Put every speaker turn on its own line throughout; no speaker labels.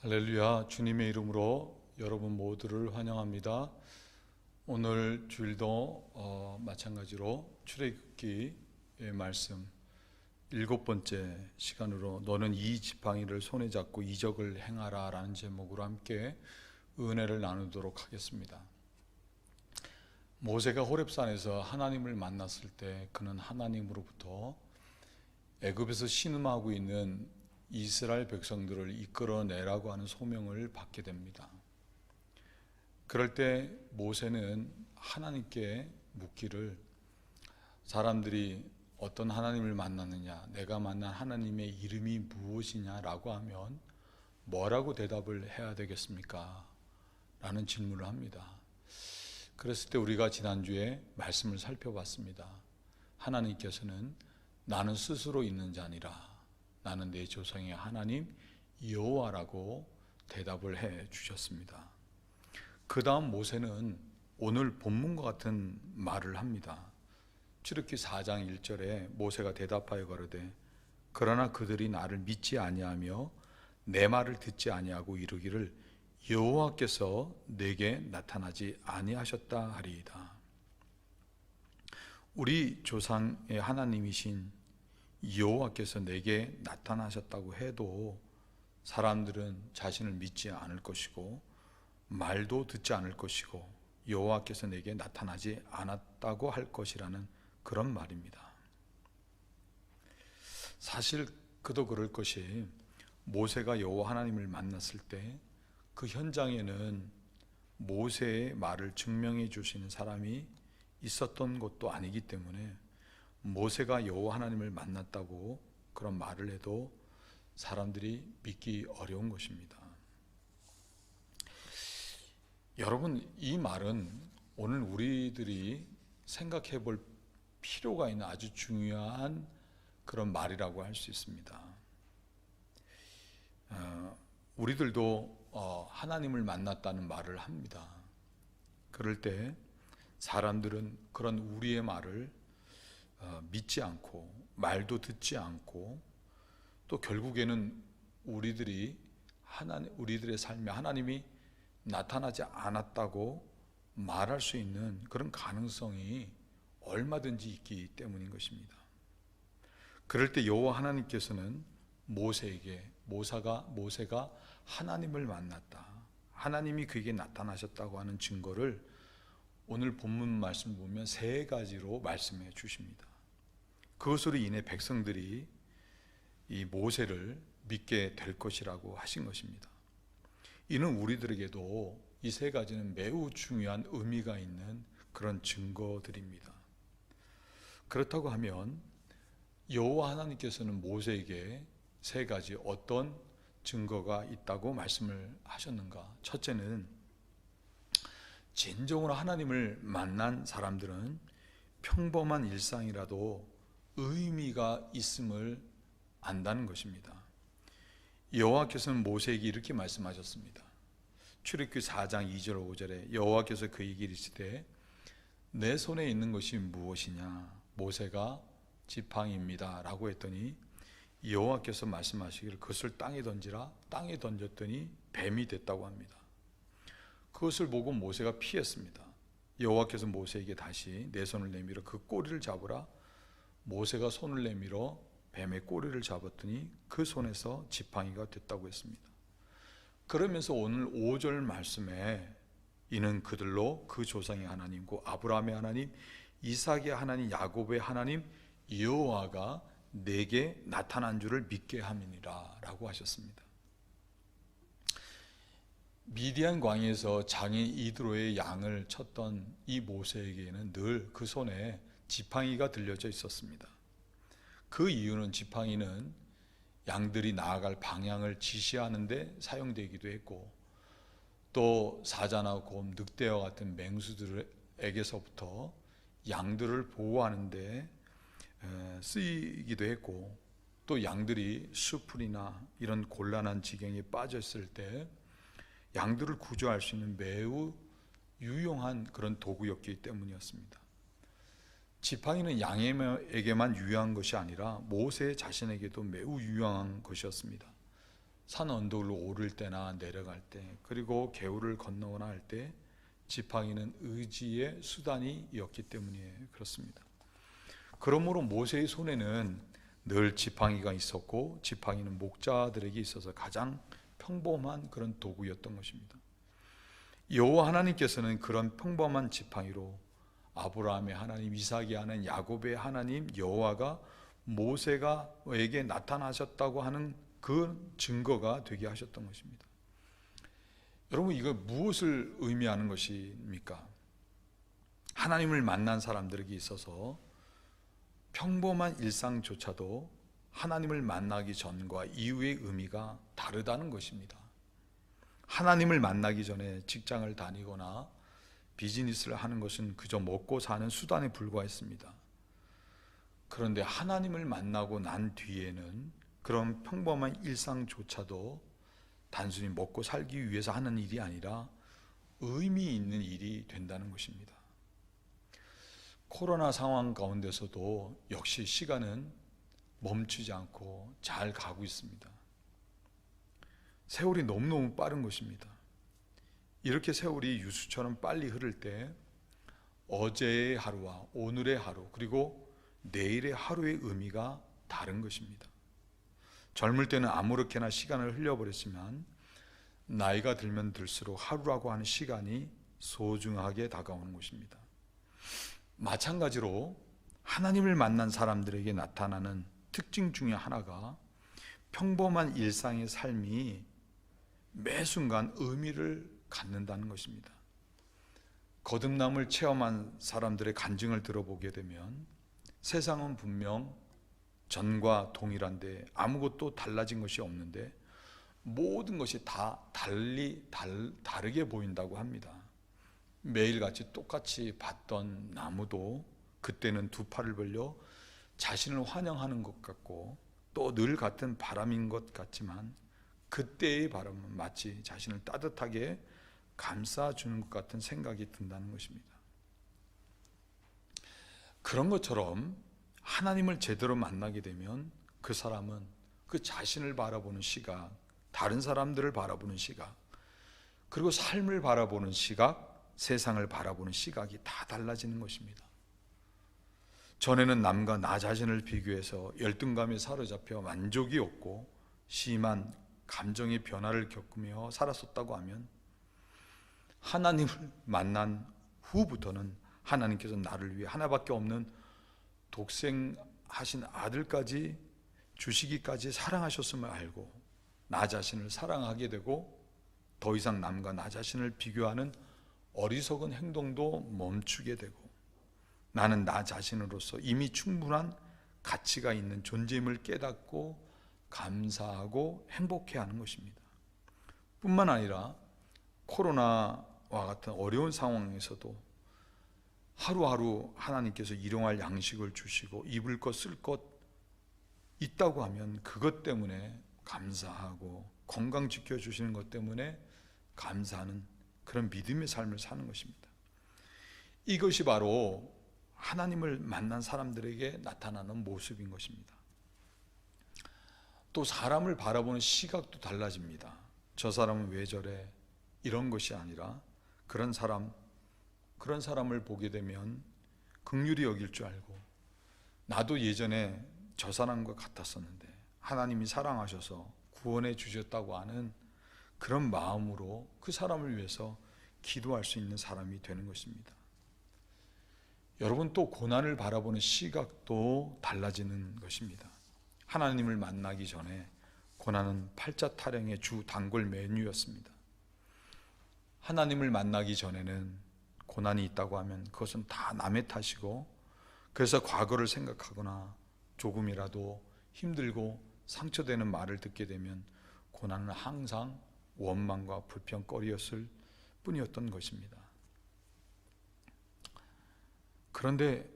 할렐루야. 주님의 이름으로 여러분 모두를 환영합니다. 오늘 주일도 마찬가지로 출애굽기의 말씀 7번째 시간으로 너는 이 지팡이를 손에 잡고 이적을 행하라 라는 제목으로 함께 은혜를 나누도록 하겠습니다. 모세가 호렙산에서 하나님을 만났을 때 그는 하나님으로부터 애굽에서 신음하고 있는 이스라엘 백성들을 이끌어내라고 하는 소명을 받게 됩니다. 그럴 때 모세는 하나님께 묻기를, 사람들이 어떤 하나님을 만났느냐, 내가 만난 하나님의 이름이 무엇이냐라고 하면 뭐라고 대답을 해야 되겠습니까? 라는 질문을 합니다. 그랬을 때 우리가 지난주에 말씀을 살펴봤습니다. 하나님께서는 나는 스스로 있는 자니라, 나는 내 조상의 하나님 여호와라고 대답을 해 주셨습니다. 그 다음 모세는 오늘 본문과 같은 말을 합니다. 출애굽기 4장 1절에 모세가 대답하여 가로되 그러나 그들이 나를 믿지 아니하며 내 말을 듣지 아니하고 이르기를 여호와께서 내게 나타나지 아니하셨다 하리이다. 우리 조상의 하나님이신 여호와께서 내게 나타나셨다고 해도 사람들은 자신을 믿지 않을 것이고 말도 듣지 않을 것이고 여호와께서 내게 나타나지 않았다고 할 것이라는 그런 말입니다. 사실 그도 그럴 것이, 모세가 여호와 하나님을 만났을 때 그 현장에는 모세의 말을 증명해 주시는 사람이 있었던 것도 아니기 때문에 모세가 여호와 하나님을 만났다고 그런 말을 해도 사람들이 믿기 어려운 것입니다. 여러분, 이 말은 오늘 우리들이 생각해 볼 필요가 있는 아주 중요한 그런 말이라고 할 수 있습니다. 우리들도 하나님을 만났다는 말을 합니다. 그럴 때 사람들은 그런 우리의 말을 믿지 않고 말도 듣지 않고 또 결국에는 우리들의 삶에 하나님이 나타나지 않았다고 말할 수 있는 그런 가능성이 얼마든지 있기 때문인 것입니다. 그럴 때 여호와 하나님께서는 모세가 하나님을 만났다, 하나님이 그에게 나타나셨다고 하는 증거를 오늘 본문 말씀 보면 3가지로 말씀해 주십니다. 그것으로 인해 백성들이 이 모세를 믿게 될 것이라고 하신 것입니다. 이는 우리들에게도 이 3가지는 매우 중요한 의미가 있는 그런 증거들입니다. 그렇다고 하면 여호와 하나님께서는 모세에게 3가지 어떤 증거가 있다고 말씀을 하셨는가? 첫째는, 진정으로 하나님을 만난 사람들은 평범한 일상이라도 의미가 있음을 안다는 것입니다. 여호와께서는 모세에게 이렇게 말씀하셨습니다. 출애굽기 4장 2절 5절에 여호와께서 그에게 이르시되 내 손에 있는 것이 무엇이냐? 모세가 지팡이입니다 라고 했더니 여호와께서 말씀하시기를 그것을 땅에 던지라. 땅에 던졌더니 뱀이 됐다고 합니다. 그것을 보고 모세가 피했습니다. 여호와께서 모세에게 다시 내 손을 내밀어 그 꼬리를 잡으라. 모세가 손을 내밀어 뱀의 꼬리를 잡았더니 그 손에서 지팡이가 됐다고 했습니다. 그러면서 오늘 5절 말씀에 이는 그들로 그 조상의 하나님고 아브라함의 하나님, 이삭의 하나님, 야곱의 하나님 여호와가 내게 나타난 줄을 믿게 함이니라 라고 하셨습니다. 미디안 광야에서 장인 이드로의 양을 쳤던 이 모세에게는 늘 그 손에 지팡이가 들려져 있었습니다. 그 이유는 지팡이는 양들이 나아갈 방향을 지시하는 데 사용되기도 했고, 또 사자나 곰, 늑대와 같은 맹수들에게서부터 양들을 보호하는 데 쓰이기도 했고, 또 양들이 수풀이나 이런 곤란한 지경에 빠졌을 때 양들을 구조할 수 있는 매우 유용한 그런 도구였기 때문이었습니다. 지팡이는 양에게만 유용한 것이 아니라 모세 자신에게도 매우 유용한 것이었습니다. 산 언덕을 오를 때나 내려갈 때, 그리고 개울을 건너거나 할 때 지팡이는 의지의 수단이었기 때문에 그렇습니다. 그러므로 모세의 손에는 늘 지팡이가 있었고, 지팡이는 목자들에게 있어서 가장 평범한 그런 도구였던 것입니다. 여호와 하나님께서는 그런 평범한 지팡이로 아브라함의 하나님, 이삭의 하나님, 야곱의 하나님 여호와가 모세가에게 나타나셨다고 하는 그 증거가 되게 하셨던 것입니다. 여러분, 이거 무엇을 의미하는 것입니까? 하나님을 만난 사람들에게 있어서 평범한 일상조차도 하나님을 만나기 전과 이후의 의미가 다르다는 것입니다. 하나님을 만나기 전에 직장을 다니거나 비즈니스를 하는 것은 그저 먹고 사는 수단에 불과했습니다. 그런데 하나님을 만나고 난 뒤에는 그런 평범한 일상조차도 단순히 먹고 살기 위해서 하는 일이 아니라 의미 있는 일이 된다는 것입니다. 코로나 상황 가운데서도 역시 시간은 멈추지 않고 잘 가고 있습니다. 세월이 너무너무 빠른 것입니다. 이렇게 세월이 유수처럼 빨리 흐를 때 어제의 하루와 오늘의 하루, 그리고 내일의 하루의 의미가 다른 것입니다. 젊을 때는 아무렇게나 시간을 흘려버렸지만 나이가 들면 들수록 하루라고 하는 시간이 소중하게 다가오는 것입니다. 마찬가지로 하나님을 만난 사람들에게 나타나는 특징 중에 하나가 평범한 일상의 삶이 매 순간 의미를 갖는다는 것입니다. 거듭남을 체험한 사람들의 간증을 들어보게 되면 세상은 분명 전과 동일한데 아무것도 달라진 것이 없는데 모든 것이 다 다르게 보인다고 합니다. 매일같이 똑같이 봤던 나무도 그때는 두 팔을 벌려 자신을 환영하는 것 같고, 또 늘 같은 바람인 것 같지만 그때의 바람은 마치 자신을 따뜻하게 감싸주는 것 같은 생각이 든다는 것입니다. 그런 것처럼 하나님을 제대로 만나게 되면 그 사람은 그 자신을 바라보는 시각, 다른 사람들을 바라보는 시각, 그리고 삶을 바라보는 시각, 세상을 바라보는 시각이 다 달라지는 것입니다. 전에는 남과 나 자신을 비교해서 열등감에 사로잡혀 만족이 없고 심한 감정의 변화를 겪으며 살았었다고 하면, 하나님을 만난 후부터는 하나님께서 나를 위해 하나밖에 없는 독생하신 아들까지 주시기까지 사랑하셨음을 알고 나 자신을 사랑하게 되고, 더 이상 남과 나 자신을 비교하는 어리석은 행동도 멈추게 되고, 나는 나 자신으로서 이미 충분한 가치가 있는 존재임을 깨닫고 감사하고 행복해하는 것입니다. 뿐만 아니라 코로나와 같은 어려운 상황에서도 하루하루 하나님께서 일용할 양식을 주시고 입을 것 쓸 것 있다고 하면 그것 때문에 감사하고, 건강 지켜주시는 것 때문에 감사하는 그런 믿음의 삶을 사는 것입니다. 이것이 바로 하나님을 만난 사람들에게 나타나는 모습인 것입니다. 또 사람을 바라보는 시각도 달라집니다. 저 사람은 왜 저래? 이런 것이 아니라 그런 사람을 보게 되면 긍휼히 여길 줄 알고, 나도 예전에 저 사람과 같았었는데 하나님이 사랑하셔서 구원해 주셨다고 하는 그런 마음으로 그 사람을 위해서 기도할 수 있는 사람이 되는 것입니다. 여러분, 또 고난을 바라보는 시각도 달라지는 것입니다. 하나님을 만나기 전에 고난은 팔자 타령의 주 단골 메뉴였습니다. 하나님을 만나기 전에는 고난이 있다고 하면 그것은 다 남의 탓이고, 그래서 과거를 생각하거나 조금이라도 힘들고 상처되는 말을 듣게 되면 고난은 항상 원망과 불평거리였을 뿐이었던 것입니다. 그런데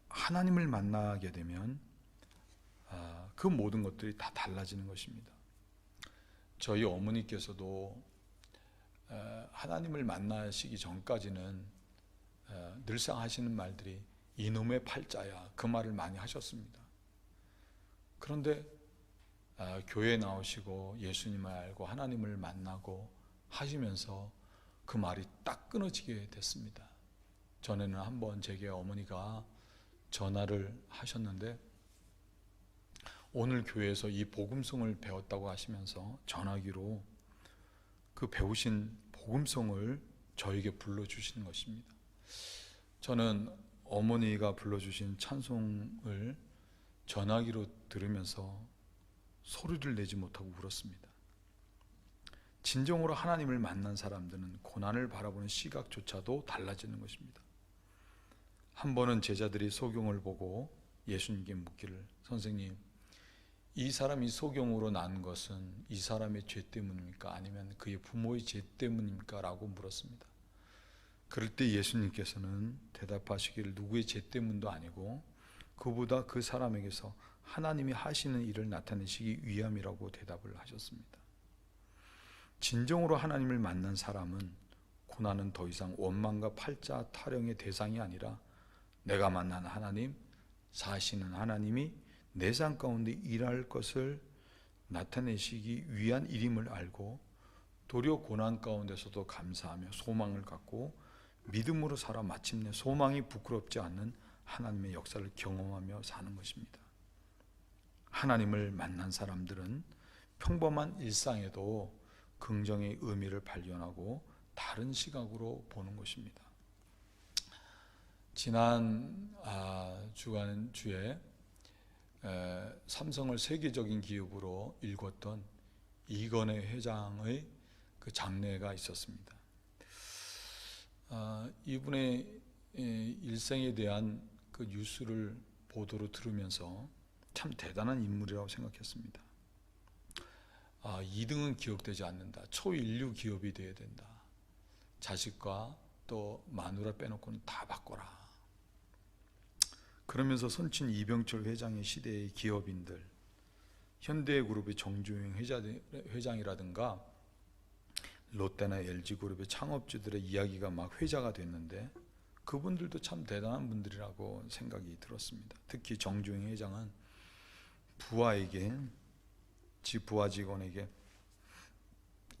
하나님을 만나게 되면 그 모든 것들이 다 달라지는 것입니다. 저희 어머니께서도 하나님을 만나시기 전까지는 늘상 하시는 말들이 이놈의 팔자야, 그 말을 많이 하셨습니다. 그런데 교회에 나오시고 예수님을 알고 하나님을 만나고 하시면서 그 말이 딱 끊어지게 됐습니다. 전에는 한번 제게 어머니가 전화를 하셨는데 오늘 교회에서 이 복음성을 배웠다고 하시면서 전화기로 그 배우신 복음성을 저에게 불러주시는 것입니다. 저는 어머니가 불러주신 찬송을 전화기로 들으면서 소리를 내지 못하고 울었습니다. 진정으로 하나님을 만난 사람들은 고난을 바라보는 시각조차도 달라지는 것입니다. 한 번은 제자들이 소경을 보고 예수님께 묻기를, 선생님, 이 사람이 소경으로 난 것은 이 사람의 죄 때문입니까? 아니면 그의 부모의 죄 때문입니까? 라고 물었습니다. 그럴 때 예수님께서는 대답하시기를 누구의 죄 때문도 아니고 그보다 그 사람에게서 하나님이 하시는 일을 나타내시기 위함이라고 대답을 하셨습니다. 진정으로 하나님을 만난 사람은 고난은 더 이상 원망과 팔자 타령의 대상이 아니라 내가 만난 하나님, 사시는 하나님이 내 삶 가운데 일할 것을 나타내시기 위한 일임을 알고 도리어 고난 가운데서도 감사하며 소망을 갖고 믿음으로 살아 마침내 소망이 부끄럽지 않는 하나님의 역사를 경험하며 사는 것입니다. 하나님을 만난 사람들은 평범한 일상에도 긍정의 의미를 발견하고 다른 시각으로 보는 것입니다. 지난 주에 삼성을 세계적인 기업으로 일궜던 이건희 회장의 그 장례가 있었습니다. 이분의 일생에 대한 그 뉴스를 보도로 들으면서 참 대단한 인물이라고 생각했습니다. 2등은 기억되지 않는다. 초인류 기업이 되어야 된다. 자식과 또 마누라 빼놓고는 다 바꿔라. 그러면서 선친 이병철 회장의 시대의 기업인들, 현대그룹의 정주행 회장이라든가 롯데나 LG그룹의 창업주들의 이야기가 막 회자가 됐는데 그분들도 참 대단한 분들이라고 생각이 들었습니다. 특히 정주행 회장은 부하에게, 부하 직원에게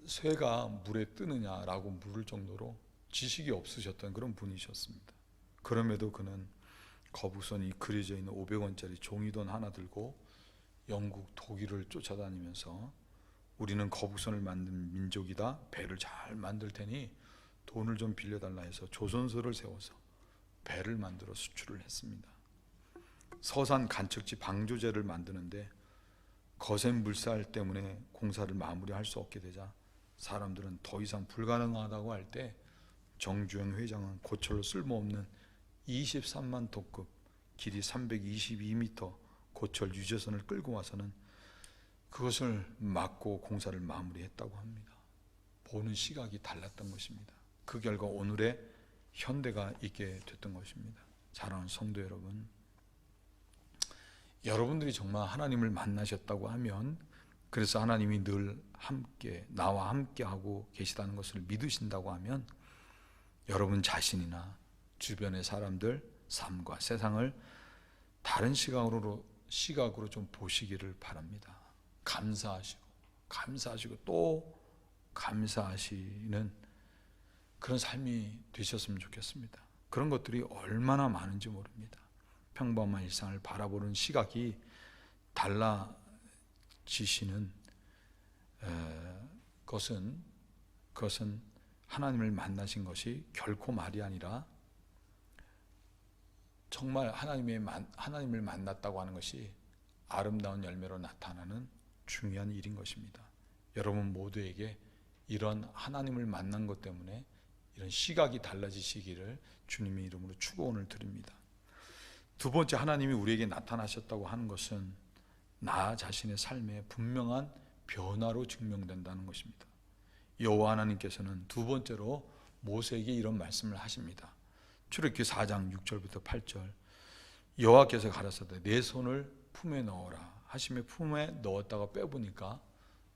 쇠가 물에 뜨느냐라고 물을 정도로 지식이 없으셨던 그런 분이셨습니다. 그럼에도 그는 거북선이 그려져 있는 500원짜리 종이돈 하나 들고 영국, 독일을 쫓아다니면서 우리는 거북선을 만든 민족이다. 배를 잘 만들 테니 돈을 좀 빌려달라 해서 조선소를 세워서 배를 만들어 수출을 했습니다. 서산 간척지 방조제를 만드는데 거센 물살 때문에 공사를 마무리할 수 없게 되자 사람들은 더 이상 불가능하다고 할 때 정주행 회장은 고철로 쓸모없는 23만 톤급 길이 322m 고철 유재선을 끌고 와서는 그것을 막고 공사를 마무리했다고 합니다. 보는 시각이 달랐던 것입니다. 그 결과 오늘의 현대가 있게 됐던 것입니다. 사랑하는 성도 여러분, 여러분들이 정말 하나님을 만나셨다고 하면, 그래서 하나님이 늘 함께 나와 함께 하고 계시다는 것을 믿으신다고 하면 여러분 자신이나 주변의 사람들, 삶과 세상을 다른 시각으로 좀 보시기를 바랍니다. 감사하시고 또 감사하시는 그런 삶이 되셨으면 좋겠습니다. 그런 것들이 얼마나 많은지 모릅니다. 평범한 일상을 바라보는 시각이 달라지시는 그것은 하나님을 만나신 것이 결코 말이 아니라 정말 하나님을 만났다고 하는 것이 아름다운 열매로 나타나는 중요한 일인 것입니다. 여러분 모두에게 이런 하나님을 만난 것 때문에 이런 시각이 달라지시기를 주님의 이름으로 축원을 드립니다. 두 번째, 하나님이 우리에게 나타나셨다고 하는 것은 나 자신의 삶에 분명한 변화로 증명된다는 것입니다. 여호와 하나님께서는 두 번째로 모세에게 이런 말씀을 하십니다. 출애굽기 4장 6절부터 8절, 여호와께서 가라사대 내 손을 품에 넣어라 하시며 품에 넣었다가 빼보니까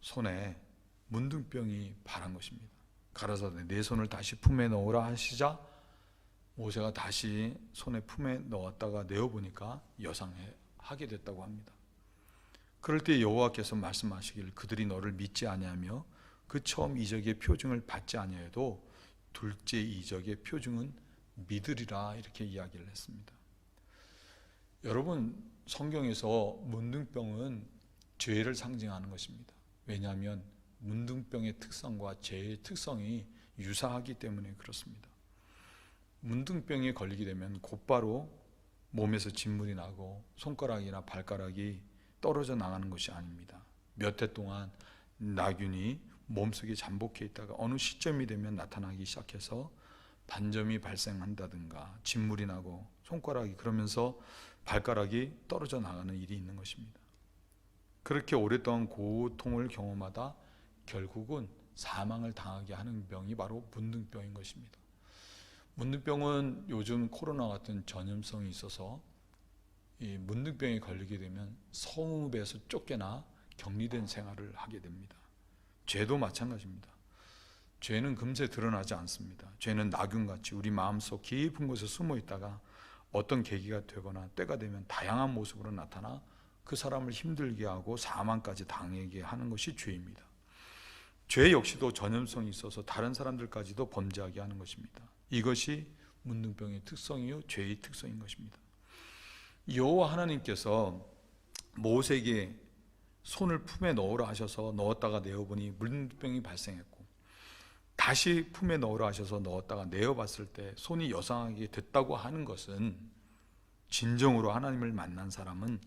손에 문둥병이 발한 것입니다. 가라사대 내 손을 다시 품에 넣으라 하시자 모세가 다시 손에 품에 넣었다가 내어보니까 여상하게 됐다고 합니다. 그럴 때 여호와께서 말씀하시길 그들이 너를 믿지 아니하며 그 처음 이적의 표징을 받지 아니해도 둘째 이적의 표징은 믿으리라, 이렇게 이야기를 했습니다. 여러분, 성경에서 문둥병은 죄를 상징하는 것입니다. 왜냐하면 문둥병의 특성과 죄의 특성이 유사하기 때문에 그렇습니다. 문둥병에 걸리게 되면 곧바로 몸에서 진물이 나고 손가락이나 발가락이 떨어져 나가는 것이 아닙니다. 몇 해 동안 나균이 몸속에 잠복해 있다가 어느 시점이 되면 나타나기 시작해서 반점이 발생한다든가 진물이 나고 손가락이, 그러면서 발가락이 떨어져 나가는 일이 있는 것입니다. 그렇게 오랫동안 고통을 경험하다 결국은 사망을 당하게 하는 병이 바로 문둥병인 것입니다. 문둥병은 요즘 코로나 같은 전염성이 있어서 이 문둥병에 걸리게 되면 성읍에서 쫓겨나 격리된 생활을 하게 됩니다. 죄도 마찬가지입니다. 죄는 금세 드러나지 않습니다. 죄는 나균같이 우리 마음속 깊은 곳에 숨어 있다가 어떤 계기가 되거나 때가 되면 다양한 모습으로 나타나 그 사람을 힘들게 하고 사망까지 당하게 하는 것이 죄입니다. 죄 역시도 전염성이 있어서 다른 사람들까지도 범죄하게 하는 것입니다. 이것이 문둥병의 특성이요 죄의 특성인 것입니다. 여호와 하나님께서 모세에게 손을 품에 넣으라 하셔서 넣었다가 내어보니 문둥병이 발생했고, 다시 품에 넣으라 하셔서 넣었다가 내어봤을 때 손이 여상하게 됐다고 하는 것은, 진정으로 하나님을 만난 사람은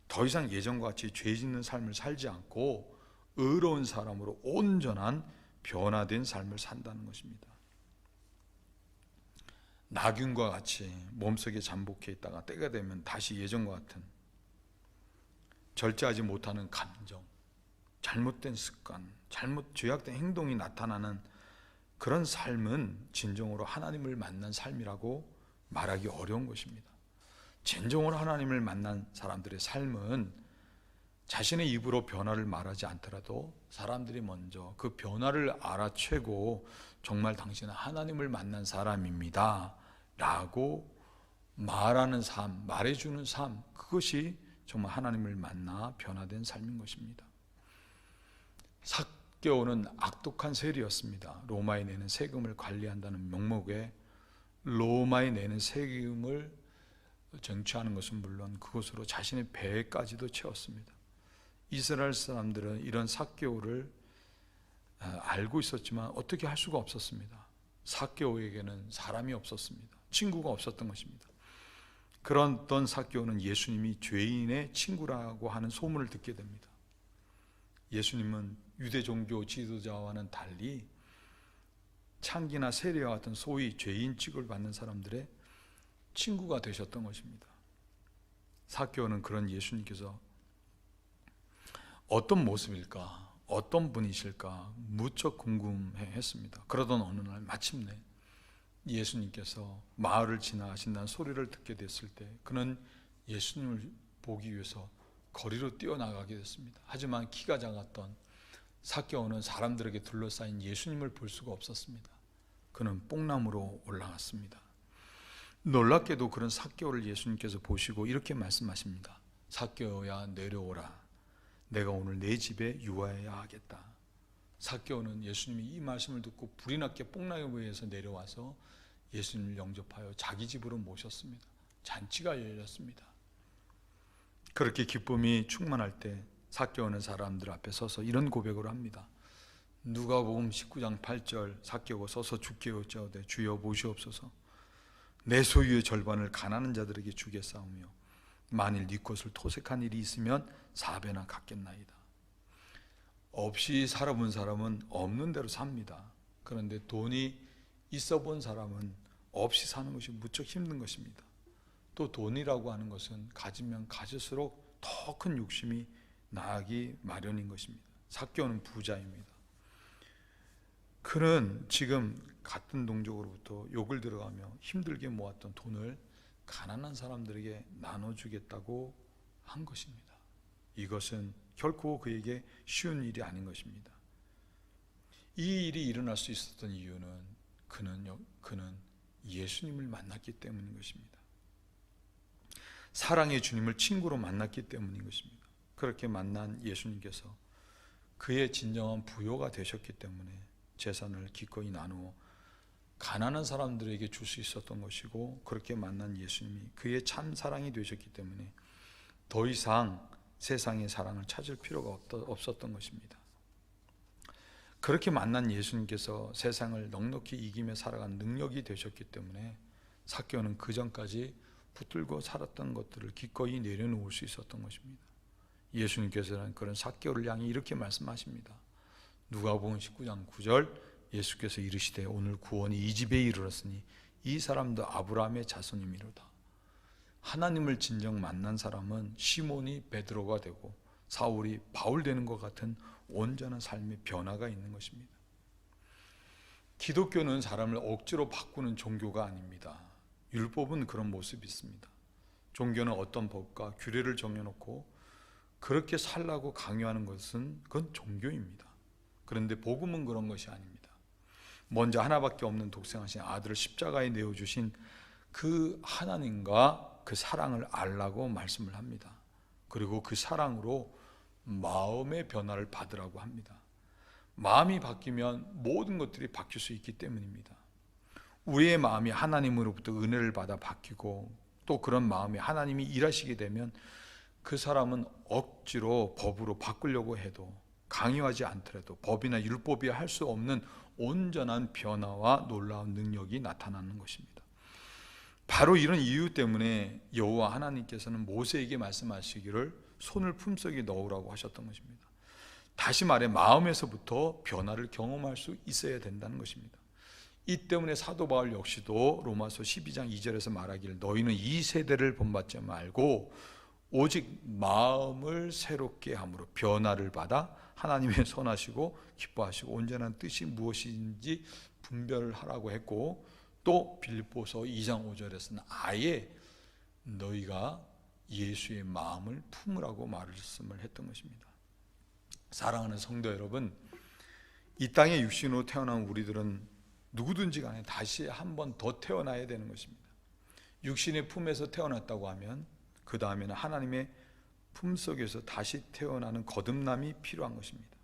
더 이상 예전과 같이 죄 짓는 삶을 살지 않고 의로운 사람으로 온전한 변화된 삶을 산다는 것입니다. 나균과 같이 몸속에 잠복해 있다가 때가 되면 다시 예전과 같은 절제하지 못하는 감정, 잘못된 습관, 죄악된 행동이 나타나는 그런 삶은 진정으로 하나님을 만난 삶이라고 말하기 어려운 것입니다. 진정으로 하나님을 만난 사람들의 삶은 자신의 입으로 변화를 말하지 않더라도 사람들이 먼저 그 변화를 알아채고 정말 당신은 하나님을 만난 사람입니다 라고 말하는 삶, 말해주는 삶, 그것이 정말 하나님을 만나 변화된 삶인 것입니다. 삭개오는 악독한 세리였습니다. 로마에 내는 세금을 관리한다는 명목에 로마에 내는 세금을 쟁취하는 것은 물론 그것으로 자신의 배까지도 채웠습니다. 이스라엘 사람들은 이런 삭개오를 알고 있었지만 어떻게 할 수가 없었습니다. 삭개오에게는 사람이 없었습니다. 친구가 없었던 것입니다. 그런 삭개오는 예수님이 죄인의 친구라고 하는 소문을 듣게 됩니다. 예수님은 유대 종교 지도자와는 달리 창기나 세리와 같은 소위 죄인 취급을 받는 사람들의 친구가 되셨던 것입니다. 삭개오는 그런 예수님께서 어떤 모습일까, 어떤 분이실까 무척 궁금해했습니다. 그러던 어느 날 마침내 예수님께서 마을을 지나가신다는 소리를 듣게 됐을 때 그는 예수님을 보기 위해서 거리로 뛰어나가게 됐습니다. 하지만 키가 작았던 삭개오는 사람들에게 둘러싸인 예수님을 볼 수가 없었습니다. 그는 뽕나무로 올라갔습니다. 놀랍게도 그런 삭개오를 예수님께서 보시고 이렇게 말씀하십니다. 삭개오야, 내려오라. 내가 오늘 내 집에 유하여야 하겠다. 삭개오는 예수님이 이 말씀을 듣고 불이 났게 뽕나무에서 내려와서 예수님을 영접하여 자기 집으로 모셨습니다. 잔치가 열렸습니다. 그렇게 기쁨이 충만할 때 삭개오는 사람들 앞에 서서 이런 고백을 합니다. 누가복음 19장 8절, 삭개오가 서서 주께 여짜오되 주여 보시옵소서. 내 소유의 절반을 가난한 자들에게 주겠사오며 만일 네 것을 토색한 일이 있으면 4배나 갚겠나이다. 없이 살아본 사람은 없는 대로 삽니다. 그런데 돈이 있어 본 사람은 없이 사는 것이 무척 힘든 것입니다. 또 돈이라고 하는 것은 가지면 가질수록 더 큰 욕심이 나기 마련인 것입니다. 삭개오는 부자입니다. 그는 지금 같은 동족으로부터 욕을 들어가며 힘들게 모았던 돈을 가난한 사람들에게 나눠주겠다고 한 것입니다. 이것은 결코 그에게 쉬운 일이 아닌 것입니다. 이 일이 일어날 수 있었던 이유는 그는 예수님을 만났기 때문인 것입니다. 사랑의 주님을 친구로 만났기 때문인 것입니다. 그렇게 만난 예수님께서 그의 진정한 부요가 되셨기 때문에 재산을 기꺼이 나누어 가난한 사람들에게 줄 수 있었던 것이고, 그렇게 만난 예수님이 그의 참 사랑이 되셨기 때문에 더 이상 세상의 사랑을 찾을 필요가 없었던 것입니다. 그렇게 만난 예수님께서 세상을 넉넉히 이기며 살아간 능력이 되셨기 때문에 삭개오는 그 전까지 붙들고 살았던 것들을 기꺼이 내려놓을 수 있었던 것입니다. 예수님께서는 그런 삭개오를 향해 이렇게 말씀하십니다. 누가복음 19장 9절, 예수께서 이르시되 오늘 구원이 이 집에 이르렀으니 이 사람도 아브라함의 자손이미로다. 하나님을 진정 만난 사람은 시몬이 베드로가 되고 사울이 바울 되는 것 같은 온전한 삶의 변화가 있는 것입니다. 기독교는 사람을 억지로 바꾸는 종교가 아닙니다. 율법은 그런 모습이 있습니다. 종교는 어떤 법과 규례를 정해놓고 그렇게 살라고 강요하는 것은 그건 종교입니다. 그런데 복음은 그런 것이 아닙니다. 먼저 하나밖에 없는 독생하신 아들을 십자가에 내어주신 그 하나님과 그 사랑을 알라고 말씀을 합니다. 그리고 그 사랑으로 마음의 변화를 받으라고 합니다. 마음이 바뀌면 모든 것들이 바뀔 수 있기 때문입니다. 우리의 마음이 하나님으로부터 은혜를 받아 바뀌고 또 그런 마음이 하나님이 일하시게 되면 그 사람은 억지로 법으로 바꾸려고 해도, 강요하지 않더라도 법이나 율법이 할 수 없는 온전한 변화와 놀라운 능력이 나타나는 것입니다. 바로 이런 이유 때문에 여호와 하나님께서는 모세에게 말씀하시기를 손을 품속에 넣으라고 하셨던 것입니다. 다시 말해 마음에서부터 변화를 경험할 수 있어야 된다는 것입니다. 이 때문에 사도 바울 역시도 로마서 12장 2절에서 말하기를 너희는 이 세대를 본받지 말고 오직 마음을 새롭게 함으로 변화를 받아 하나님의 선하시고 기뻐하시고 온전한 뜻이 무엇인지 분별을 하라고 했고, 또 빌립보서 2장 5절에서는 아예 너희가 예수의 마음을 품으라고 말씀을 했던 것입니다. 사랑하는 성도 여러분, 이 땅에 육신으로 태어난 우리들은 누구든지 간에 다시 한 번 더 태어나야 되는 것입니다. 육신의 품에서 태어났다고 하면 그 다음에는 하나님의 품속에서 다시 태어나는 거듭남이 필요한 것입니다.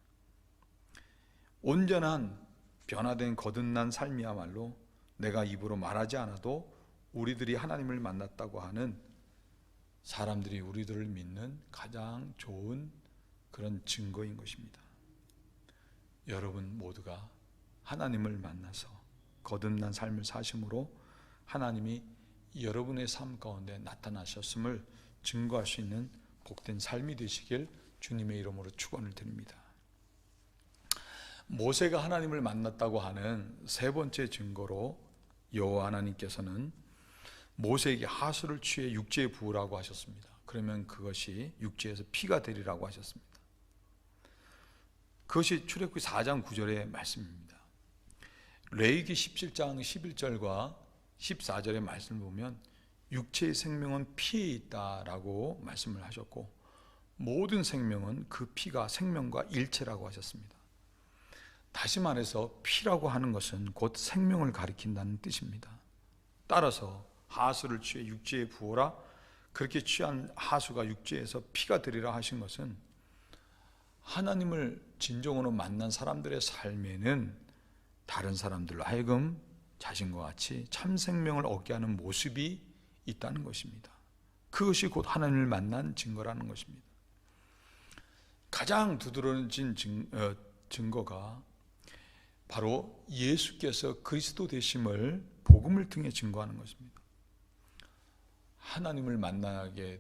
온전한 변화된 거듭난 삶이야말로 내가 입으로 말하지 않아도 우리들이 하나님을 만났다고 하는 사람들이 우리들을 믿는 가장 좋은 그런 증거인 것입니다. 여러분 모두가 하나님을 만나서 거듭난 삶을 사심으로 하나님이 여러분의 삶 가운데 나타나셨음을 증거할 수 있는 복된 삶이 되시길 주님의 이름으로 축원을 드립니다. 모세가 하나님을 만났다고 하는 세 번째 증거로 여호와 하나님께서는 모세에게 하수를 취해 육지에 부으라고 하셨습니다. 그러면 그것이 육지에서 피가 되리라고 하셨습니다. 그것이 출애굽기 4장 9절의 말씀입니다. 레위기 17장 11절과 14절의 말씀을 보면 육체의 생명은 피에 있다라고 말씀을 하셨고 모든 생명은 그 피가 생명과 일체라고 하셨습니다. 다시 말해서 피라고 하는 것은 곧 생명을 가리킨다는 뜻입니다. 따라서 하수를 취해 육지에 부어라, 그렇게 취한 하수가 육지에서 피가 되리라 하신 것은 하나님을 진정으로 만난 사람들의 삶에는 다른 사람들로 하여금 자신과 같이 참 생명을 얻게 하는 모습이 있다는 것입니다. 그것이 곧 하나님을 만난 증거라는 것입니다. 가장 두드러진 증거가 바로 예수께서 그리스도 되심을 복음을 통해 증거하는 것입니다. 하나님을 만나게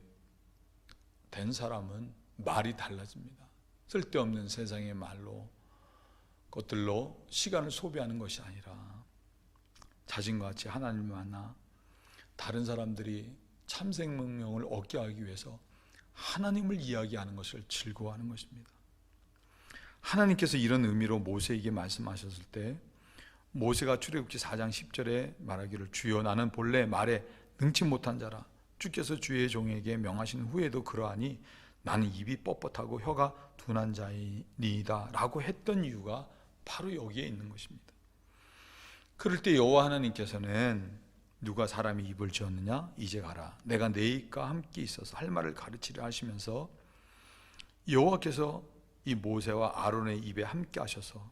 된 사람은 말이 달라집니다. 쓸데없는 세상의 말로 것들로 시간을 소비하는 것이 아니라 자신과 같이 하나님을 만나 다른 사람들이 참 생명을 얻게 하기 위해서 하나님을 이야기하는 것을 즐거워하는 것입니다. 하나님께서 이런 의미로 모세에게 말씀하셨을 때 모세가 출애굽기 4장 10절에 말하기를 주여 나는 본래 말에 능치 못한 자라 주께서 주의 종에게 명하신 후에도 그러하니 나는 입이 뻣뻣하고 혀가 둔한 자이니이다 라고 했던 이유가 바로 여기에 있는 것입니다. 그럴 때 여호와 하나님께서는 누가 사람이 입을 지었느냐? 이제 가라. 내가 네 입과 함께 있어서 할 말을 가르치려 하시면서 여호와께서 이 모세와 아론의 입에 함께 하셔서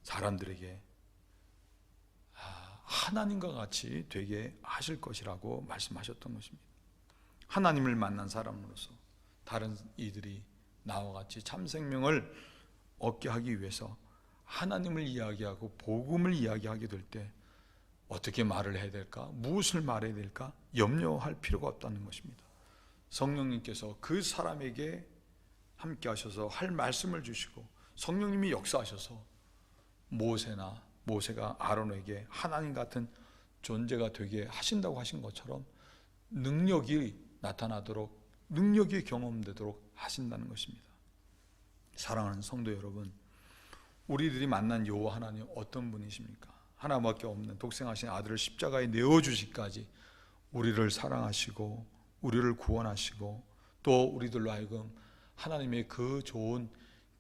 사람들에게 하나님과 같이 되게 하실 것이라고 말씀하셨던 것입니다. 하나님을 만난 사람으로서 다른 이들이 나와 같이 참 생명을 얻게 하기 위해서 하나님을 이야기하고 복음을 이야기하게 될 때 어떻게 말을 해야 될까? 무엇을 말해야 될까? 염려할 필요가 없다는 것입니다. 성령님께서 그 사람에게 함께 하셔서 할 말씀을 주시고 성령님이 역사하셔서 모세가 아론에게 하나님 같은 존재가 되게 하신다고 하신 것처럼 능력이 나타나도록, 능력이 경험되도록 하신다는 것입니다. 사랑하는 성도 여러분, 우리들이 만난 여호와 하나님 어떤 분이십니까? 하나밖에 없는 독생하신 아들을 십자가에 내어주시기까지 우리를 사랑하시고 우리를 구원하시고 또 우리들로 하여금 하나님의 그 좋은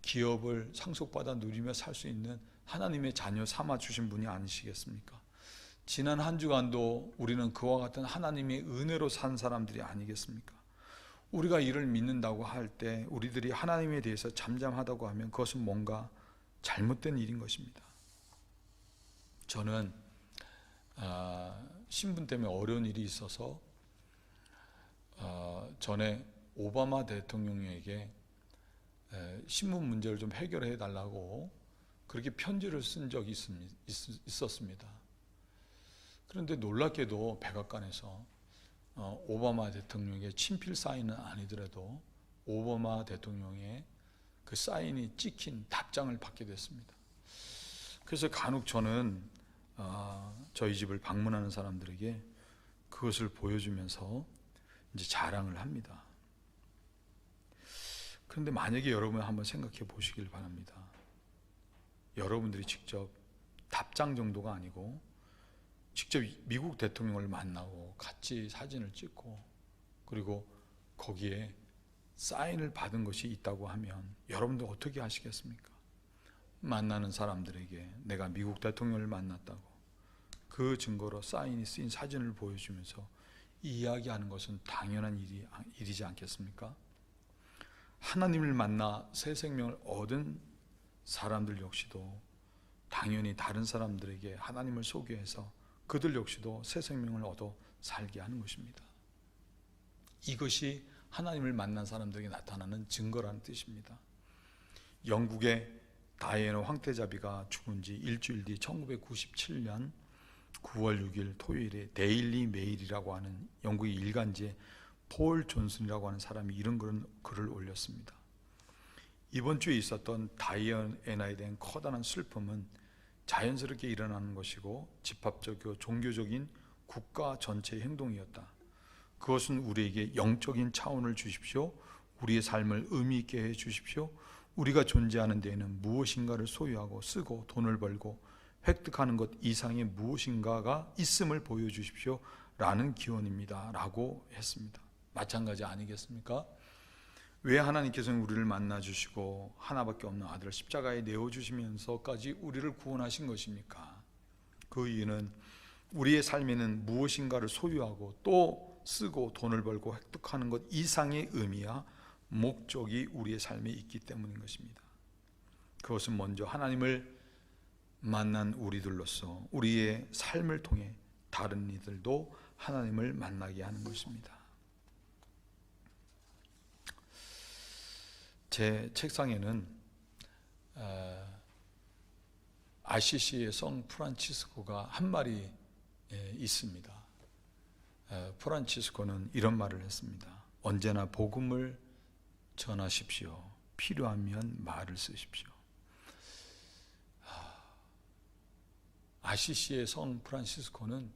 기업을 상속받아 누리며 살 수 있는 하나님의 자녀 삼아 주신 분이 아니시겠습니까? 지난 한 주간도 우리는 그와 같은 하나님의 은혜로 산 사람들이 아니겠습니까? 우리가 이를 믿는다고 할 때 우리들이 하나님에 대해서 잠잠하다고 하면 그것은 뭔가 잘못된 일인 것입니다. 저는 신분 때문에 어려운 일이 있어서 전에 오바마 대통령에게 신분 문제를 좀 해결해 달라고 그렇게 편지를 쓴 적이 있었습니다. 그런데 놀랍게도 백악관에서 오바마 대통령의 친필 사인은 아니더라도 오바마 대통령의 그 사인이 찍힌 답장을 받게 됐습니다. 그래서 간혹 저는 저희 집을 방문하는 사람들에게 그것을 보여주면서 이제 자랑을 합니다. 그런데 만약에 여러분 한번 생각해 보시길 바랍니다. 여러분들이 직접 답장 정도가 아니고 직접 미국 대통령을 만나고 같이 사진을 찍고 그리고 거기에 사인을 받은 것이 있다고 하면 여러분들 어떻게 하시겠습니까? 만나는 사람들에게 내가 미국 대통령을 만났다고 그 증거로 사인이 쓰인 사진을 보여주면서 이야기하는 것은 당연한 일이지 않겠습니까? 하나님을 만나 새 생명을 얻은 사람들 역시도 당연히 다른 사람들에게 하나님을 소개해서 그들 역시도 새 생명을 얻어 살게 하는 것입니다. 이것이 하나님을 만난 사람들에게 나타나는 증거라는 뜻입니다. 영국의 다이애나 황태자비가 죽은 지 일주일 뒤 1997년 9월 6일 토요일에 데일리 메일이라고 하는 영국의 일간지에 폴 존슨이라고 하는 사람이 이런 글을 올렸습니다. 이번 주에 있었던 다이애나에 대한 커다란 슬픔은 자연스럽게 일어나는 것이고 집합적이고 종교적인 국가 전체의 행동이었다. 그것은 우리에게 영적인 차원을 주십시오. 우리의 삶을 의미 있게 해 주십시오. 우리가 존재하는 데에는 무엇인가를 소유하고 쓰고 돈을 벌고 획득하는 것 이상의 무엇인가가 있음을 보여주십시오 라는 기원입니다 라고 했습니다. 마찬가지 아니겠습니까? 왜 하나님께서는 우리를 만나주시고 하나밖에 없는 아들을 십자가에 내어주시면서까지 우리를 구원하신 것입니까? 그 이유는 우리의 삶에는 무엇인가를 소유하고 또 쓰고 돈을 벌고 획득하는 것 이상의 의미야 목적이 우리의 삶에 있기 때문인 것입니다. 그것은 먼저 하나님을 만난 우리들로서 우리의 삶을 통해 다른 이들도 하나님을 만나게 하는 것입니다. 제 책상에는 아시시의 성 프란치스코가 한 말이 있습니다. 프란치스코는 이런 말을 했습니다. 언제나 복음을 전하십시오. 필요하면 말을 쓰십시오. 아시시의 성 프란치스코는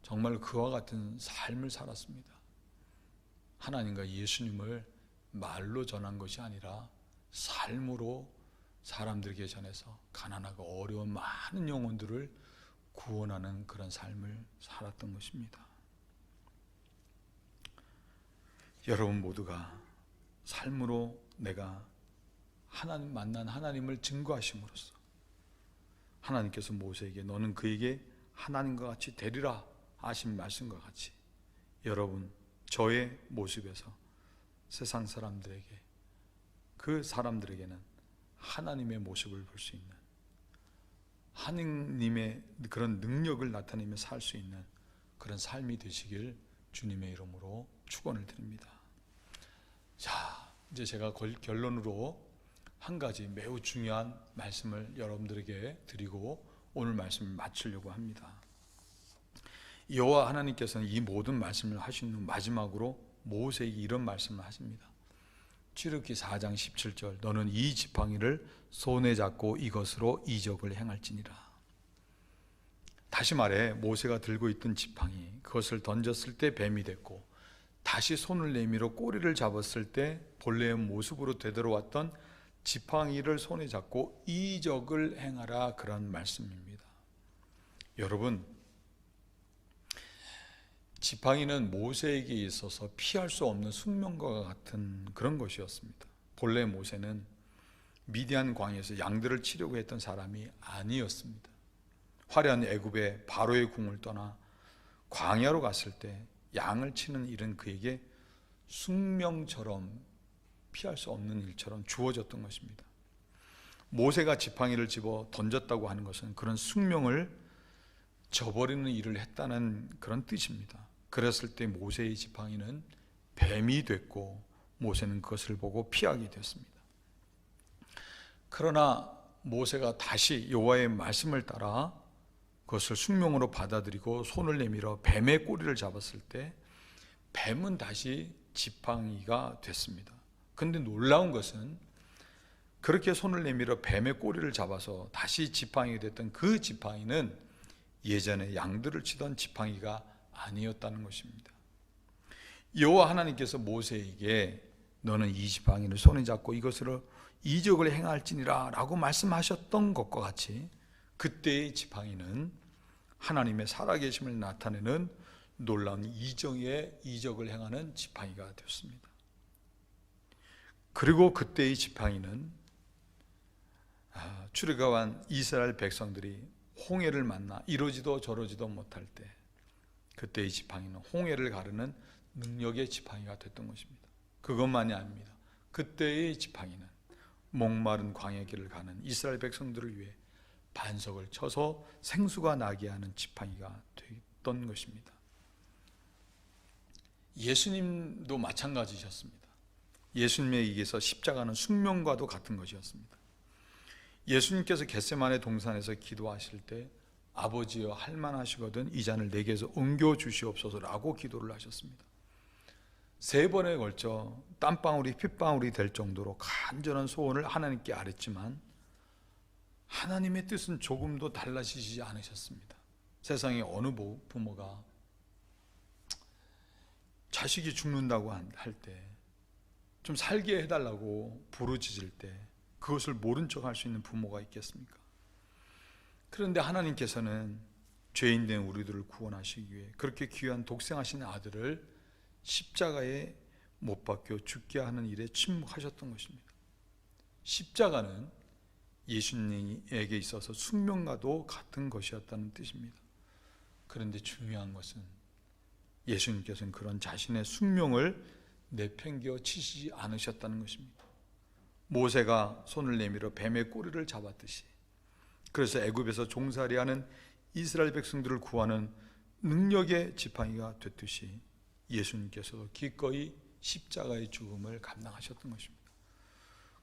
정말 그와 같은 삶을 살았습니다. 하나님과 예수님을 말로 전한 것이 아니라 삶으로 사람들에게 전해서 가난하고 어려운 많은 영혼들을 구원하는 그런 삶을 살았던 것입니다. 여러분 모두가 삶으로 내가 하나님 만난 하나님을 증거하심으로써 하나님께서 모세에게 너는 그에게 하나님과 같이 되리라 하신 말씀과 같이 여러분 저의 모습에서 세상 사람들에게 그 사람들에게는 하나님의 모습을 볼 수 있는, 하느님의 그런 능력을 나타내며 살 수 있는 그런 삶이 되시길 주님의 이름으로 축원을 드립니다. 자, 이제 제가 결론으로 한 가지 매우 중요한 말씀을 여러분들에게 드리고 오늘 말씀을 마치려고 합니다. 여호와 하나님께서는 이 모든 말씀을 하신 후 마지막으로 모세에게 이런 말씀을 하십니다. 출애굽기 4장 17절, 너는 이 지팡이를 손에 잡고 이것으로 이적을 행할지니라. 다시 말해 모세가 들고 있던 지팡이, 그것을 던졌을 때 뱀이 됐고 다시 손을 내밀어 꼬리를 잡았을 때 본래의 모습으로 되돌아왔던 지팡이를 손에 잡고 이적을 행하라, 그런 말씀입니다. 여러분, 지팡이는 모세에게 있어서 피할 수 없는 숙명과 같은 그런 것이었습니다. 본래 모세는 미디안 광야에서 양들을 치려고 했던 사람이 아니었습니다. 화려한 애굽의 바로의 궁을 떠나 광야로 갔을 때 양을 치는 일은 그에게 숙명처럼 피할 수 없는 일처럼 주어졌던 것입니다. 모세가 지팡이를 집어 던졌다고 하는 것은 그런 숙명을 저버리는 일을 했다는 그런 뜻입니다. 그랬을 때 모세의 지팡이는 뱀이 됐고 모세는 그것을 보고 피하게 됐습니다. 그러나 모세가 다시 여호와의 말씀을 따라 그것을 숙명으로 받아들이고 손을 내밀어 뱀의 꼬리를 잡았을 때 뱀은 다시 지팡이가 됐습니다. 그런데 놀라운 것은 그렇게 손을 내밀어 뱀의 꼬리를 잡아서 다시 지팡이가 됐던 그 지팡이는 예전에 양들을 치던 지팡이가 아니었다는 것입니다. 여호와 하나님께서 모세에게 너는 이 지팡이를 손에 잡고 이것으로 이적을 행할지니라 라고 말씀하셨던 것과 같이 그때의 지팡이는 하나님의 살아계심을 나타내는 놀라운 이적을 행하는 지팡이가 되었습니다. 그리고 그때의 지팡이는 출애굽한 이스라엘 백성들이 홍해를 만나 이러지도 저러지도 못할 때 그때의 지팡이는 홍해를 가르는 능력의 지팡이가 됐던 것입니다. 그것만이 아닙니다. 그때의 지팡이는 목마른 광야길을 가는 이스라엘 백성들을 위해 반석을 쳐서 생수가 나게 하는 지팡이가 됐던 것입니다. 예수님도 마찬가지셨습니다. 예수님에게서 십자가는 숙명과도 같은 것이었습니다. 예수님께서 겟세마네 동산에서 기도하실 때 아버지여 할만하시거든 이 잔을 내게서 옮겨 주시옵소서라고 기도를 하셨습니다. 3번에 걸쳐 땀방울이 핏방울이 될 정도로 간절한 소원을 하나님께 아뢰지만 하나님의 뜻은 조금도 달라지지 않으셨습니다. 세상에 어느 부모가 자식이 죽는다고 할 때 좀 살게 해달라고 부르짖을 때 그것을 모른 척 할 수 있는 부모가 있겠습니까? 그런데 하나님께서는 죄인된 우리들을 구원하시기 위해 그렇게 귀한 독생하신 아들을 십자가에 못 박혀 죽게 하는 일에 침묵하셨던 것입니다. 십자가는 예수님에게 있어서 숙명과도 같은 것이었다는 뜻입니다. 그런데 중요한 것은 예수님께서는 그런 자신의 숙명을 내팽겨 치시지 않으셨다는 것입니다. 모세가 손을 내밀어 뱀의 꼬리를 잡았듯이, 그래서 애굽에서 종살이하는 이스라엘 백성들을 구하는 능력의 지팡이가 됐듯이 예수님께서도 기꺼이 십자가의 죽음을 감당하셨던 것입니다.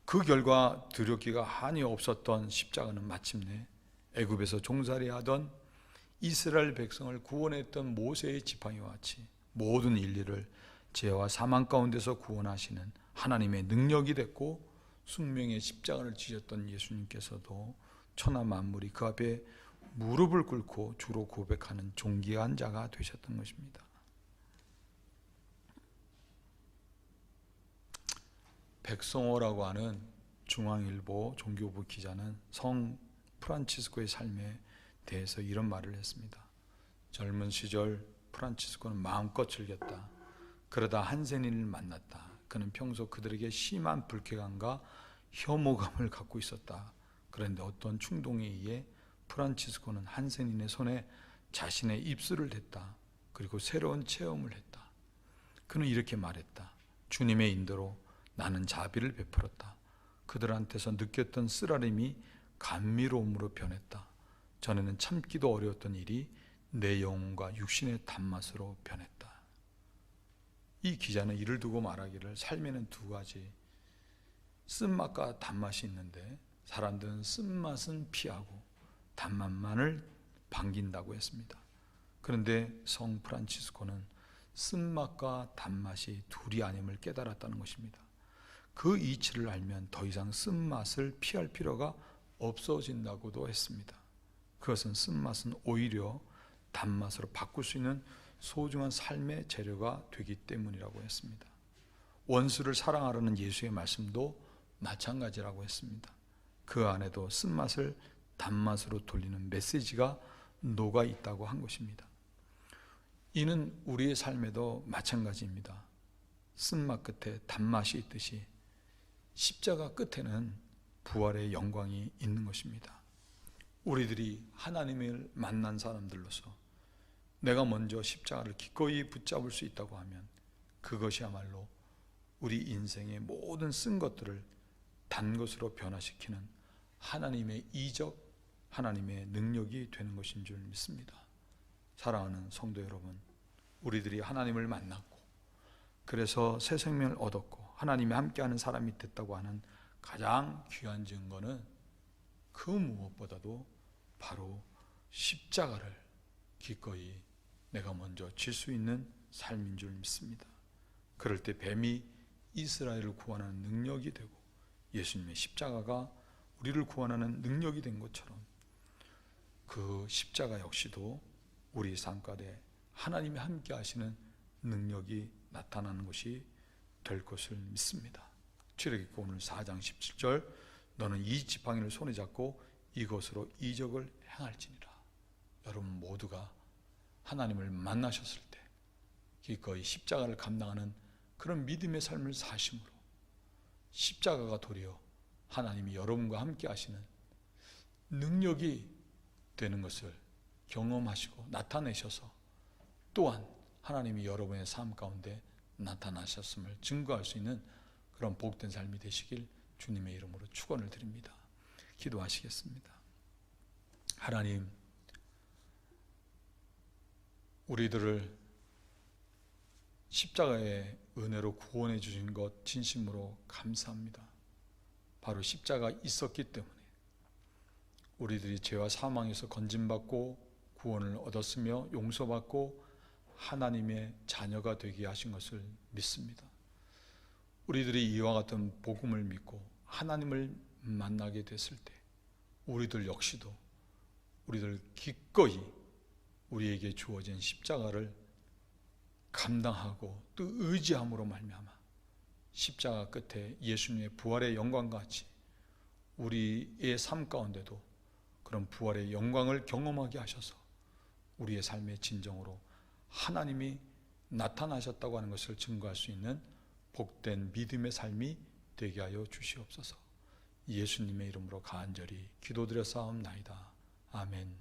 그 결과 두렵기가 한이 없었던 십자가는 마침내 애굽에서 종살이하던 이스라엘 백성을 구원했던 모세의 지팡이와 같이 모든 인류를 죄와 사망 가운데서 구원하시는 하나님의 능력이 됐고, 숙명의 십자가를 지셨던 예수님께서도 천하 만물이 그 앞에 무릎을 꿇고 주로 고백하는 존귀한 자가 되셨던 것입니다. 백성호라고 하는 중앙일보 종교부 기자는 성 프란치스코의 삶에 대해서 이런 말을 했습니다. 젊은 시절 프란치스코는 마음껏 즐겼다. 그러다 한센인을 만났다. 그는 평소 그들에게 심한 불쾌감과 혐오감을 갖고 있었다. 그런데 어떤 충동에 의해 프란치스코는 한센인의 손에 자신의 입술을 댔다. 그리고 새로운 체험을 했다. 그는 이렇게 말했다. 주님의 인도로 나는 자비를 베풀었다. 그들한테서 느꼈던 쓰라림이 감미로움으로 변했다. 전에는 참기도 어려웠던 일이 내 영혼과 육신의 단맛으로 변했다. 이 기자는 이를 두고 말하기를 삶에는 두 가지 쓴맛과 단맛이 있는데 사람들은 쓴맛은 피하고 단맛만을 반긴다고 했습니다. 그런데 성 프란치스코는 쓴맛과 단맛이 둘이 아님을 깨달았다는 것입니다. 그 이치를 알면 더 이상 쓴맛을 피할 필요가 없어진다고도 했습니다. 그것은 쓴맛은 오히려 단맛으로 바꿀 수 있는 소중한 삶의 재료가 되기 때문이라고 했습니다. 원수를 사랑하라는 예수의 말씀도 마찬가지라고 했습니다. 그 안에도 쓴맛을 단맛으로 돌리는 메시지가 녹아 있다고 한 것입니다. 이는 우리의 삶에도 마찬가지입니다. 쓴맛 끝에 단맛이 있듯이 십자가 끝에는 부활의 영광이 있는 것입니다. 우리들이 하나님을 만난 사람들로서 내가 먼저 십자가를 기꺼이 붙잡을 수 있다고 하면 그것이야말로 우리 인생의 모든 쓴 것들을 단 것으로 변화시키는 하나님의 이적, 하나님의 능력이 되는 것인 줄 믿습니다. 사랑하는 성도 여러분, 우리들이 하나님을 만났고 그래서 새 생명을 얻었고 하나님이 함께하는 사람이 됐다고 하는 가장 귀한 증거는 그 무엇보다도 바로 십자가를 기꺼이 내가 먼저 질 수 있는 삶인 줄 믿습니다. 그럴 때 뱀이 이스라엘을 구원하는 능력이 되고 예수님의 십자가가 우리를 구원하는 능력이 된 것처럼 그 십자가 역시도 우리 삶 가운데 하나님이 함께 하시는 능력이 나타나는 것이 될 것을 믿습니다. 출애굽기 오늘 4장 17절 너는 이 지팡이를 손에 잡고 이것으로 이적을 행할지니라. 여러분 모두가 하나님을 만나셨을 때 기꺼이 십자가를 감당하는 그런 믿음의 삶을 사심으로 십자가가 도리어 하나님이 여러분과 함께 하시는 능력이 되는 것을 경험하시고 나타내셔서 또한 하나님이 여러분의 삶 가운데 나타나셨음을 증거할 수 있는 그런 복된 삶이 되시길 주님의 이름으로 축원을 드립니다. 기도하시겠습니다. 하나님, 우리들을 십자가의 은혜로 구원해 주신 것 진심으로 감사합니다. 바로 십자가 있었기 때문에 우리들이 죄와 사망에서 건짐받고 구원을 얻었으며 용서받고 하나님의 자녀가 되게 하신 것을 믿습니다. 우리들이 이와 같은 복음을 믿고 하나님을 만나게 됐을 때 우리들 역시도 우리들 기꺼이 우리에게 주어진 십자가를 감당하고 또 의지함으로 말미암아 십자가 끝에 예수님의 부활의 영광과 같이 우리의 삶 가운데도 그런 부활의 영광을 경험하게 하셔서 우리의 삶의 진정으로 하나님이 나타나셨다고 하는 것을 증거할 수 있는 복된 믿음의 삶이 되게 하여 주시옵소서. 예수님의 이름으로 간절히 기도드렸사옵나이다. 아멘.